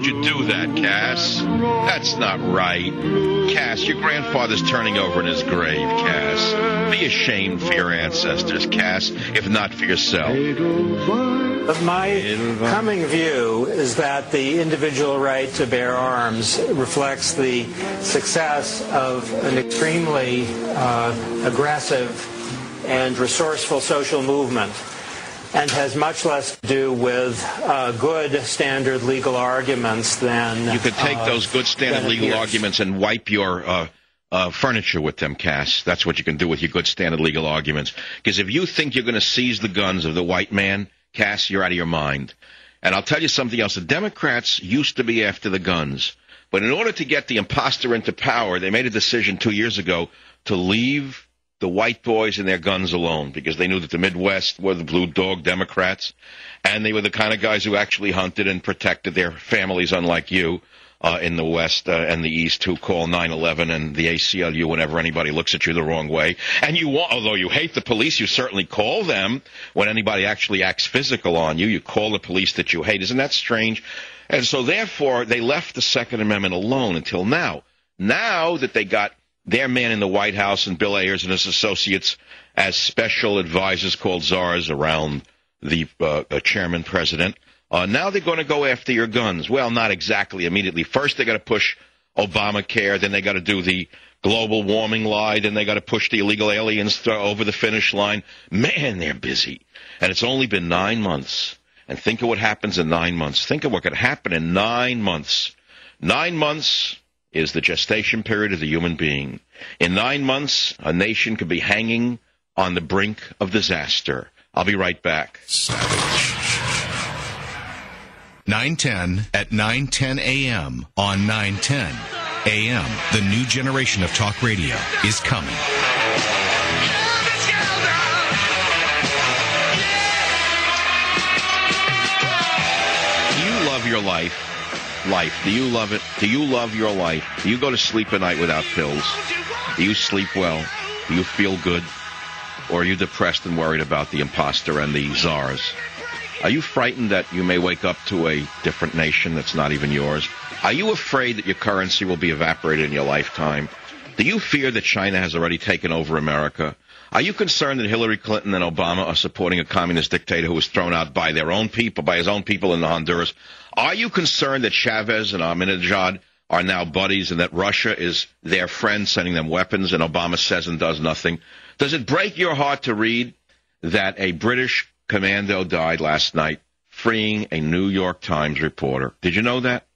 you do that, Cass? That's not right. Cass, your grandfather's turning over in his grave, Cass. Be ashamed for your ancestors, Cass, if not for yourself. My coming view is that the individual right to bear arms reflects the success of an extremely aggressive and resourceful social movement, and has much less to do with good standard legal arguments than... You could take those good standard legal arguments and wipe your furniture with them, Cass. That's what you can do with your good standard legal arguments. Because if you think you're going to seize the guns of the white man, Cass, you're out of your mind. And I'll tell you something else. The Democrats used to be after the guns. But in order to get the imposter into power, they made a decision 2 years ago to leave the white boys and their guns alone, because they knew that the Midwest were the blue dog Democrats, and they were the kind of guys who actually hunted and protected their families, unlike you in the West and the East, who call 9/11 and the ACLU whenever anybody looks at you the wrong way. And although you hate the police, you certainly call them when anybody actually acts physical on you. You call the police that you hate. Isn't that strange? And so, therefore, they left the Second Amendment alone until now. Now that they got their man in the White House and Bill Ayers and his associates as special advisors called czars around the chairman president, now they're going to go after your guns. Well, not exactly immediately. First, they got to push Obamacare. Then they got to do the global warming lie. Then they got to push the illegal aliens over the finish line. Man, they're busy. And it's only been 9 months. And think of what happens in 9 months. Think of what could happen in 9 months. 9 months is the gestation period of the human being. In 9 months, a nation could be hanging on the brink of disaster. I'll be right back. Savage. 910 at 9:10 a.m. on 910 a.m. The new generation of talk radio is coming. Do you love your life? Do you love it? Do you love your life? Do you go to sleep at night without pills? Do you sleep well? Do you feel good? Or are you depressed and worried about the imposter and the czars? Are you frightened that you may wake up to a different nation that's not even yours? Are you afraid that your currency will be evaporated in your lifetime? Do you fear that China has already taken over America? Are you concerned that Hillary Clinton and Obama are supporting a communist dictator who was thrown out by their own people, by his own people in Honduras? Are you concerned that Chavez and Ahmadinejad are now buddies and that Russia is their friend sending them weapons and Obama says and does nothing? Does it break your heart to read that a British commando died last night freeing a New York Times reporter? Did you know that?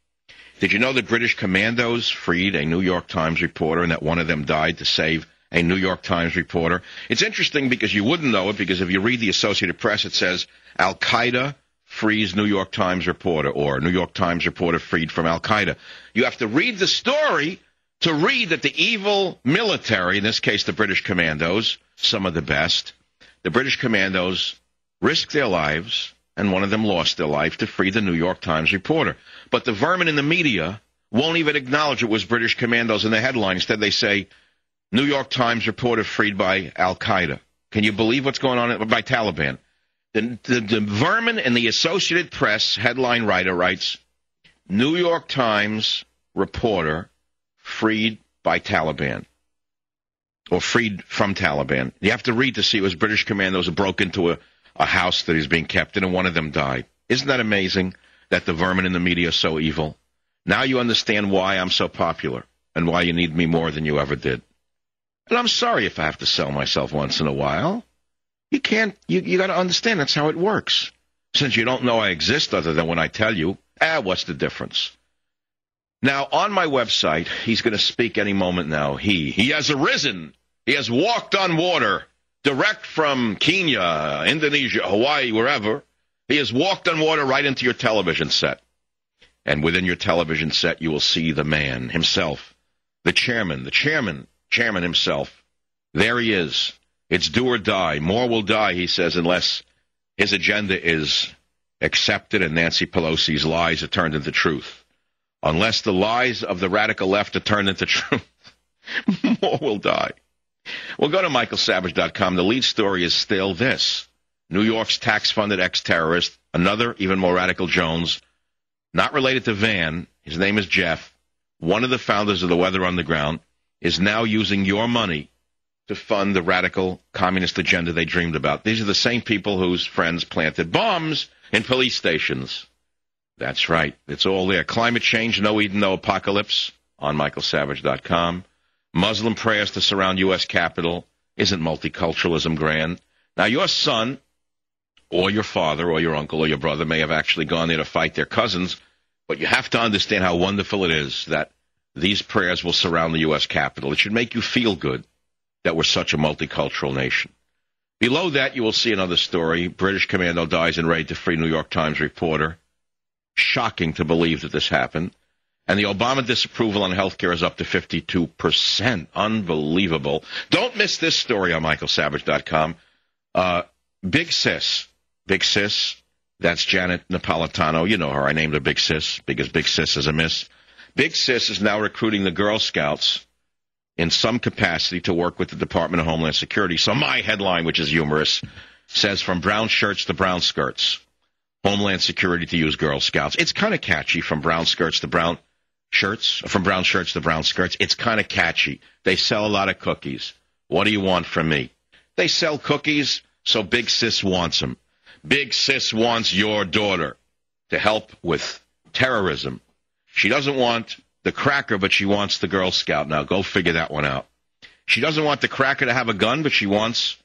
Did you know that British commandos freed a New York Times reporter and that one of them died to save a New York Times reporter? It's interesting because you wouldn't know it, because if you read the Associated Press, it says al-Qaeda frees New York Times reporter, or New York Times reporter freed from al-Qaeda. You have to read the story to read that the evil military, in this case the British commandos, some of the best, the British commandos risked their lives, and one of them lost their life to free the New York Times reporter. But the vermin in the media won't even acknowledge it was British commandos in the headline. Instead, they say, New York Times reporter freed by al-Qaeda. Can you believe what's going on by Taliban? The vermin in the Associated Press headline writer writes, New York Times reporter freed by Taliban, or freed from Taliban. You have to read to see it was British commandos who broke into a house that he's being kept in, and one of them died. Isn't that amazing that the vermin in the media are so evil? Now you understand why I'm so popular and why you need me more than you ever did. And I'm sorry if I have to sell myself once in a while. You can't, you got to understand that's how it works. Since you don't know I exist other than when I tell you, what's the difference? Now, on my website, he's going to speak any moment now. He has arisen. He has walked on water, direct from Kenya, Indonesia, Hawaii, wherever. He has walked on water right into your television set. And within your television set, you will see the man himself, the chairman himself. There he is. It's do or die. More will die, he says, unless his agenda is accepted and Nancy Pelosi's lies are turned into truth. Unless the lies of the radical left are turned into truth, more will die. Well, go to michaelsavage.com. The lead story is still this. New York's tax-funded ex-terrorist, another even more radical Jones, not related to Van, his name is Jeff, one of the founders of the Weather Underground, is now using your money to fund the radical communist agenda they dreamed about. These are the same people whose friends planted bombs in police stations. That's right. It's all there. Climate change, no Eden, no apocalypse on michaelsavage.com. Muslim prayers to surround U.S. Capitol. Isn't multiculturalism grand? Now, your son or your father or your uncle or your brother may have actually gone there to fight their cousins, but you have to understand how wonderful it is that these prayers will surround the U.S. Capitol. It should make you feel good that we're such a multicultural nation. Below that, you will see another story. British commando dies in raid to free New York Times reporter. Shocking to believe that this happened. And the Obama disapproval on health care is up to 52%. Unbelievable. Don't miss this story on michaelsavage.com. Big Sis, that's Janet Napolitano. You know her. I named her Big Sis because Big Sis is a miss. Big Sis is now recruiting the Girl Scouts in some capacity to work with the Department of Homeland Security. So my headline, which is humorous, says from brown shirts to brown skirts, Homeland Security to use Girl Scouts. It's kind of catchy, from brown skirts to brown shirts, from brown shirts to brown skirts. It's kind of catchy. They sell a lot of cookies. What do you want from me? They sell cookies, so Big Sis wants them. Big Sis wants your daughter to help with terrorism. She doesn't want the cracker, but she wants the Girl Scout. Now, go figure that one out. She doesn't want the cracker to have a gun, but she wants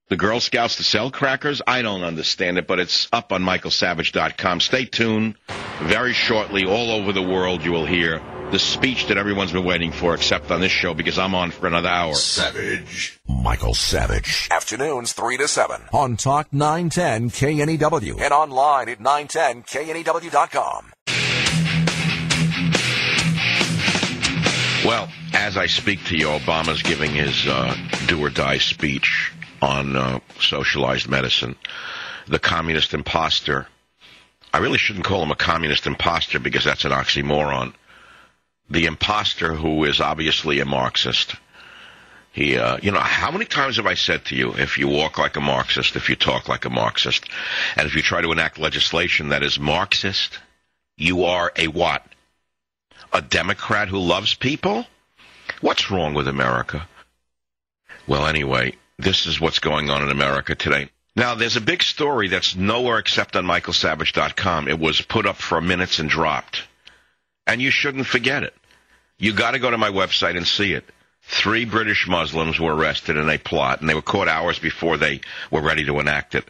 the Girl Scouts to sell crackers? I don't understand it, but it's up on michaelsavage.com. Stay tuned. Very shortly, all over the world, you will hear the speech that everyone's been waiting for, except on this show, because I'm on for another hour. Savage. Michael Savage. Afternoons 3 to 7 on Talk 910 KNEW and online at 910KNEW.com. Well, as I speak to you, Obama's giving his do-or-die speech on socialized medicine. The communist imposter. I really shouldn't call him a communist imposter because that's an oxymoron. The imposter who is obviously a Marxist. He, how many times have I said to you, if you walk like a Marxist, if you talk like a Marxist, and if you try to enact legislation that is Marxist, you are a what? A Democrat who loves people? What's wrong with America? Well, anyway, this is what's going on in America today. Now, there's a big story that's nowhere except on michaelsavage.com. It was put up for minutes and dropped. And you shouldn't forget it. You got to go to my website and see it. 3 British Muslims were arrested in a plot, and they were caught hours before they were ready to enact it,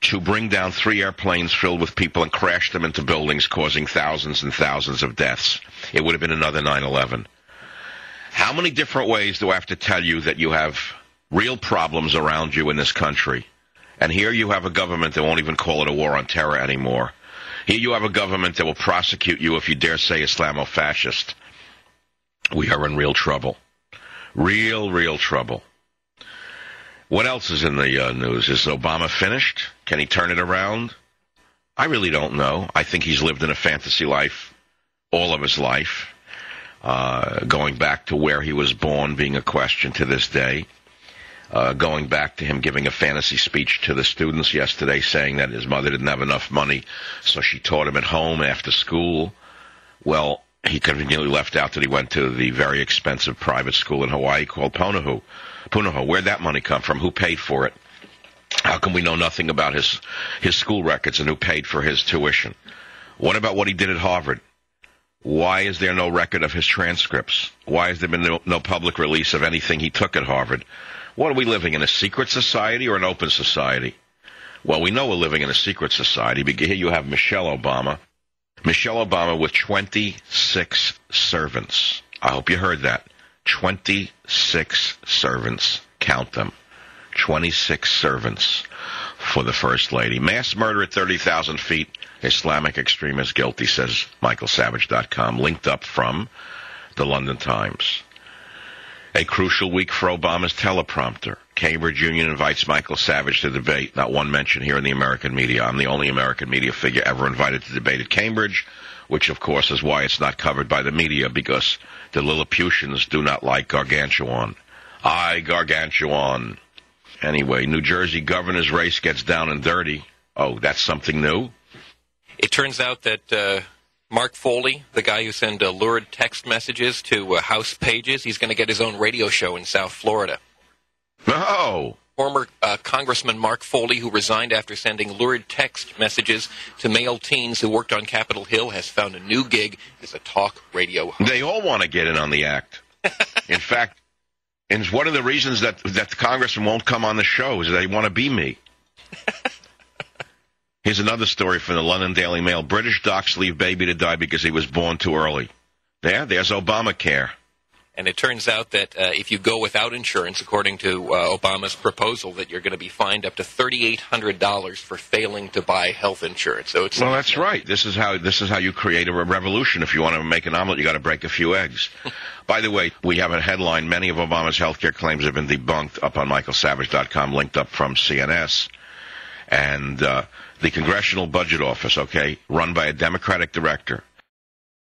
to bring down 3 airplanes filled with people and crash them into buildings, causing thousands and thousands of deaths. It would have been another 9/11. How many different ways do I have to tell you that you have real problems around you in this country? And here you have a government that won't even call it a war on terror anymore. Here you have a government that will prosecute you if you dare say Islamo-fascist. We are in real trouble. Real trouble. What else is in the news? Is Obama finished? Can he turn it around? I really don't know. I think he's lived in a fantasy life all of his life, going back to where he was born being a question to this day, going back to him giving a fantasy speech to the students yesterday saying that his mother didn't have enough money, so she taught him at home after school. Well, he conveniently left out that he went to the very expensive private school in Hawaii called Punahou. Where'd that money come from? Who paid for it? How come we know nothing about his school records and who paid for his tuition? What about what he did at Harvard? Why is there no record of his transcripts? Why has there been no public release of anything he took at Harvard? What are we living in, a secret society or an open society? Well, we know we're living in a secret society. Here you have Michelle Obama. Michelle Obama with 26 servants. I hope you heard that. 26 servants. Count them. 26 servants for the First Lady. Mass murder at 30,000 feet. Islamic extremist guilty, says michaelsavage.com. Linked up from the London Times. A crucial week for Obama's teleprompter. Cambridge Union invites Michael Savage to debate. Not one mention here in the American media. I'm the only American media figure ever invited to debate at Cambridge, which, of course, is why it's not covered by the media, because the Lilliputians do not like gargantuan. Gargantuan. Anyway, New Jersey governor's race gets down and dirty. Oh, that's something new? It turns out that Mark Foley, the guy who sent lurid text messages to House pages, he's going to get his own radio show in South Florida. Oh! Former Congressman Mark Foley, who resigned after sending lurid text messages to male teens who worked on Capitol Hill, has found a new gig as a talk radio host. They all want to get in on the act. In fact, it's one of the reasons that the congressman won't come on the show is they want to be me. Here's another story from the London Daily Mail. British docs leave baby to die because he was born too early. There's Obamacare. And it turns out that if you go without insurance, according to Obama's proposal, that you're going to be fined up to $3,800 for failing to buy health insurance. So it's that's right. This is how you create a revolution. If you want to make an omelet, you got to break a few eggs. By the way, we have a headline. Many of Obama's health care claims have been debunked up on michaelsavage.com, linked up from CNS. And the Congressional Budget Office, run by a Democratic director,